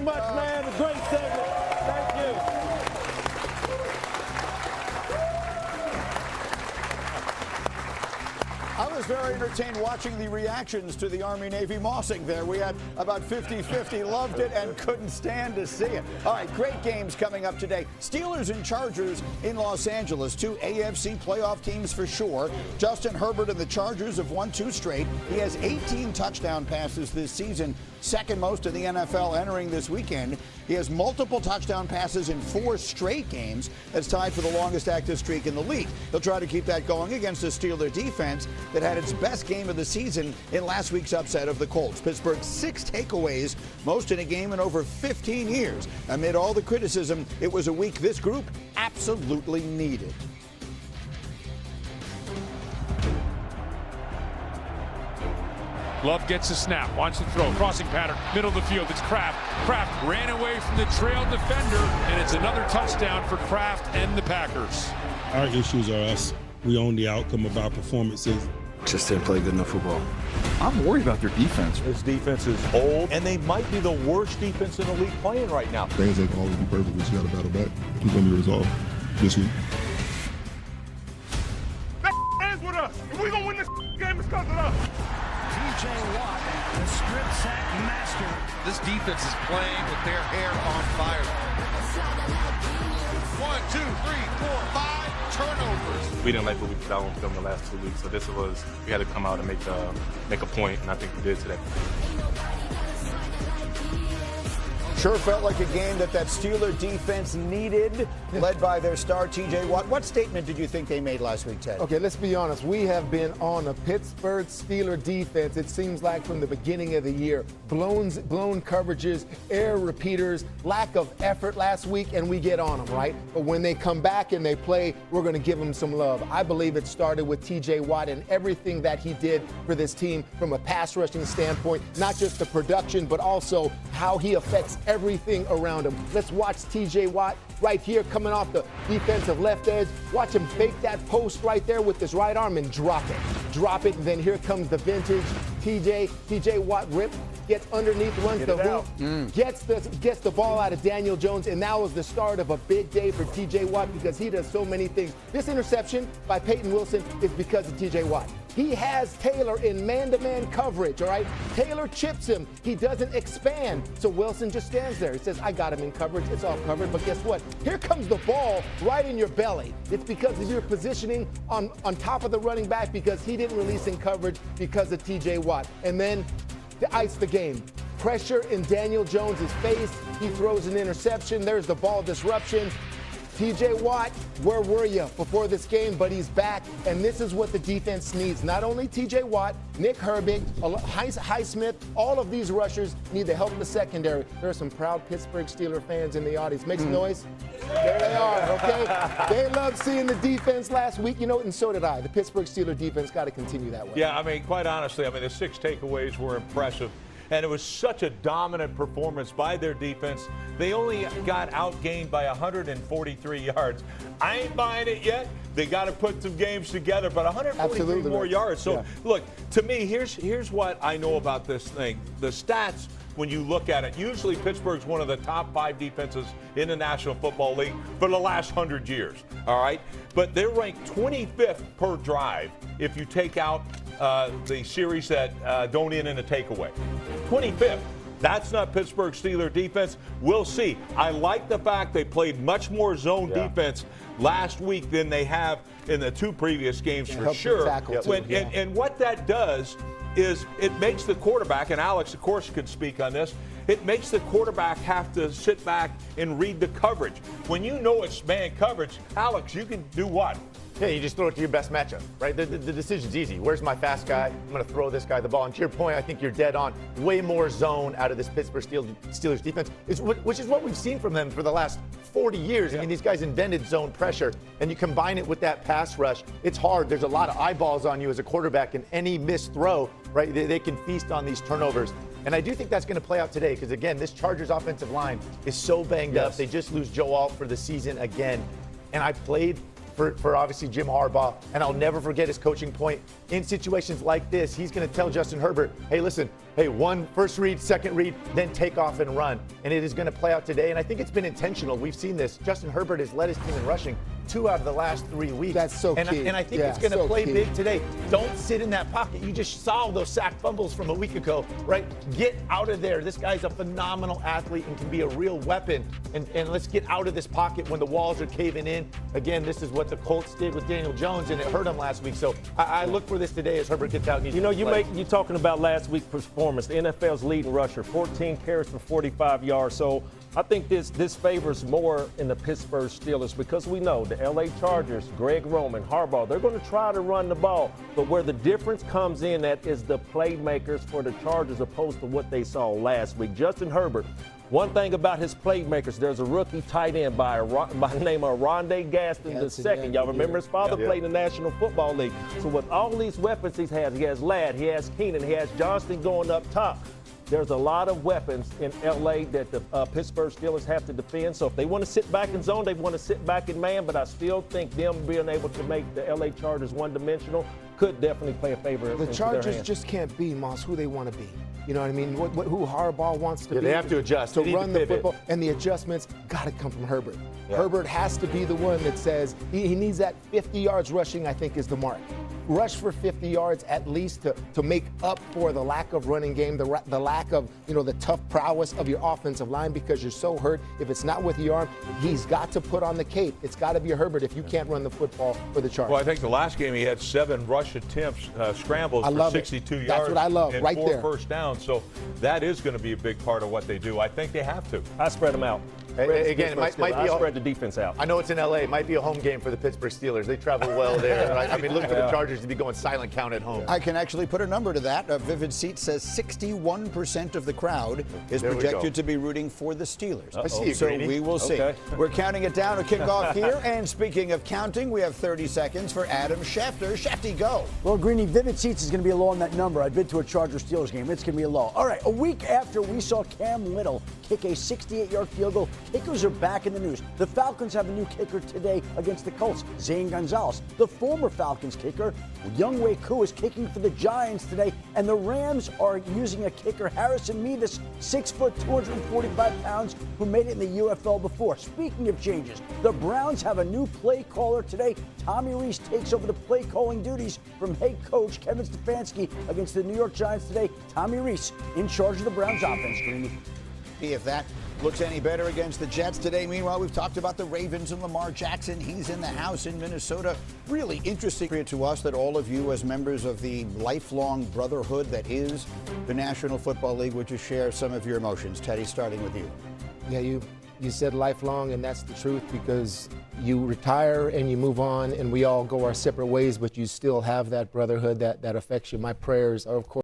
much, man. A great segment. Thank you. I was very entertained watching the reactions to the Army-Navy mossing there. We had about 50-50 loved it and couldn't stand to see it. All right, great games coming up today. Steelers and Chargers in Los Angeles, two AFC playoff teams for sure. Justin Herbert and the Chargers have won 2 straight. He has 18 touchdown passes this season, second most in the NFL entering this weekend. He has multiple touchdown passes in 4 straight games. That's tied for the longest active streak in the league. He'll try to keep that going against the Steeler defense that had its best game of the season in last week's upset of the Colts. Pittsburgh's 6 takeaways, most in a game in over 15 years. Amid all the criticism, it was a week this group absolutely needed. Love gets a snap, wants to throw, crossing pattern, middle of the field. It's Kraft. Kraft ran away from the trail defender, and it's another touchdown for Kraft and the Packers. Our issues are us. We own the outcome of our performances. Just didn't play good enough football. I'm worried about their defense. This defense is old, and they might be the worst defense in the league playing right now. Things ain't always be perfect. We just got to battle back. It's going to be resolved this week. That ends with us. If we're going to win this game, it's because of us. T.J. Watt, the strip sack master. This defense is playing with their hair on fire. 1, 2, 3, 4, 5 turnovers. We didn't like what we saw on film the last 2 weeks, so this was, we had to come out and make a point, and I think we did today. Sure felt like a game that Steeler defense needed, led by their star T.J. Watt. What statement did you think they made last week, Ted? Okay, let's be honest. We have been on a Pittsburgh Steeler defense, it seems like from the beginning of the year. Blown coverages, error repeaters, lack of effort last week, and we get on them, right? But when they come back and they play, we're going to give them some love. I believe it started with T.J. Watt and everything that he did for this team from a pass rushing standpoint, not just the production, but also how he affects everything around him. Let's watch T.J. Watt right here coming off the defensive left edge. Watch him fake that post right there with his right arm and drop it. Drop it, and then here comes the vintage T.J. Watt rip, gets underneath, runs the hoop, gets the ball out of Daniel Jones, and that was the start of a big day for T.J. Watt because he does so many things. This interception by Peyton Wilson is because of T.J. Watt. He has Taylor in man-to-man coverage, all right? Taylor chips him. He doesn't expand. So Wilson just stands there. He says, I got him in coverage. It's all covered. But guess what? Here comes the ball right in your belly. It's because of your positioning on top of the running back because he didn't release in coverage because of T.J. Watt. And then to ice the game. Pressure in Daniel Jones' face. He throws an interception. There's the ball disruption. T.J. Watt, where were you before this game? But he's back, and this is what the defense needs. Not only T.J. Watt, Nick Herbig, Highsmith, all of these rushers need to help the secondary. There are some proud Pittsburgh Steelers fans in the audience. Make some noise. There they are, okay? They loved seeing the defense last week, and so did I. The Pittsburgh Steelers defense got to continue that way. Yeah, quite honestly, the 6 takeaways were impressive. And it was such a dominant performance by their defense. They only got outgained by 143 yards. I ain't buying it yet. They got to put some games together, but 143 more yards. So, look, to me, here's what I know about this thing. The stats, when you look at it, usually Pittsburgh's one of the top 5 defenses in the National Football League for the last 100 years, all right? But they're ranked 25th per drive if you take out the series that don't end in a takeaway. 25th. That's not Pittsburgh Steelers defense. We'll see. I like the fact they played much more zone defense last week than they have in the 2 previous games for sure. And what that does is it makes the quarterback, and Alex, of course, could speak on this, it makes the quarterback have to sit back and read the coverage. When you know it's man coverage, Alex, you can do what? Yeah, you just throw it to your best matchup, right? The decision's easy. Where's my fast guy? I'm going to throw this guy the ball. And to your point, I think you're dead on. Way more zone out of this Pittsburgh Steelers defense, which is what we've seen from them for the last 40 years. I mean, these guys invented zone pressure, and you combine it with that pass rush. It's hard. There's a lot of eyeballs on you as a quarterback, and any missed throw, right, they can feast on these turnovers. And I do think that's going to play out today because, again, this Chargers offensive line is so banged up. They just lose Joe Alt for the season again. And I played for obviously Jim Harbaugh, and I'll never forget his coaching point. In situations like this, he's going to tell Justin Herbert, hey, listen, one first read, second read, then take off and run. And it is going to play out today, and I think it's been intentional. We've seen this. Justin Herbert has led his team in rushing 2 out of the last 3 weeks. That's so key. And I think it's going to play big today. Don't sit in that pocket. You just saw those sack fumbles from a week ago, right? Get out of there. This guy's a phenomenal athlete and can be a real weapon. And let's get out of this pocket when the walls are caving in. Again, this is what the Colts did with Daniel Jones, and it hurt him last week. So I look for this today as Herbert gets out. And you're talking about last week's performance. The NFL's leading rusher, 14 carries for 45 yards. So I think this favors more in the Pittsburgh Steelers because we know the LA Chargers, Greg Roman, Harbaugh, they're going to try to run the ball. But where the difference comes in at is the playmakers for the Chargers opposed to what they saw last week. Justin Herbert, one thing about his playmakers, there's a rookie tight end by the name of Rondé Gaston II. Y'all remember his father played in the National Football League. So with all these weapons he has Ladd, he has Keenan, he has Johnston going up top. There's a lot of weapons in L.A. that the Pittsburgh Steelers have to defend. So if they want to sit back in zone, they want to sit back in man. But I still think them being able to make the L.A. Chargers one-dimensional could definitely play a favor. The Chargers just can't be, Moss, who they want to be. You know what I mean? Who Harbaugh wants to be. They have to adjust. To run the football. And the adjustments got to come from Herbert. Yeah. Herbert has to be the one that says he needs that 50 yards rushing, I think, is the mark. Rush for 50 yards at least to make up for the lack of running game, the lack of, the tough prowess of your offensive line because you're so hurt. If it's not with your arm, he's got to put on the cape. It's got to be Herbert if you can't run the football for the Chargers. Well, I think the last game he had 7 rush attempts, scrambles for 62 yards. That's what I love, and right 4 there. first downs. So that is going to be a big part of what they do. I think they have to. I spread them out. Again, it might be I spread the defense out. I know it's in L.A. It might be a home game for the Pittsburgh Steelers. They travel well there. Right? I mean, look for the Chargers to be going silent count at home. I can actually put a number to that. A Vivid Seat says 61% of the crowd is projected to be rooting for the Steelers. I see you, so Greeny. we will see. Okay. We're counting it down to kick off here. And speaking of counting, we have 30 seconds for Adam Schefter. Shefty, go. Well, Greeny, Vivid Seats is going to be low on that number. I've been to a Chargers-Steelers game. It's going to be low. All right, a week after we saw Cam Little kick a 68-yard field goal, kickers are back in the news. The Falcons have a new kicker today against the Colts, Zane Gonzalez. The former Falcons kicker, Younghoe Koo, is kicking for the Giants today, and the Rams are using a kicker, Harrison Mevis, 6 foot, 245 pounds, who made it in the UFL before. Speaking of changes, the Browns have a new play caller today. Tommy Rees takes over the play calling duties from head coach Kevin Stefanski against the New York Giants today. Tommy Rees in charge of the Browns offense, Greeny. If that looks any better against the Jets today. Meanwhile, we've talked about the Ravens and Lamar Jackson. He's in the house in Minnesota. Really interesting to us that all of you, as members of the lifelong brotherhood that is the National Football League, would just share some of your emotions. Teddy, starting with you. Yeah, you said lifelong, and that's the truth because you retire and you move on, and we all go our separate ways, but you still have that brotherhood that affects you. My prayers are, of course,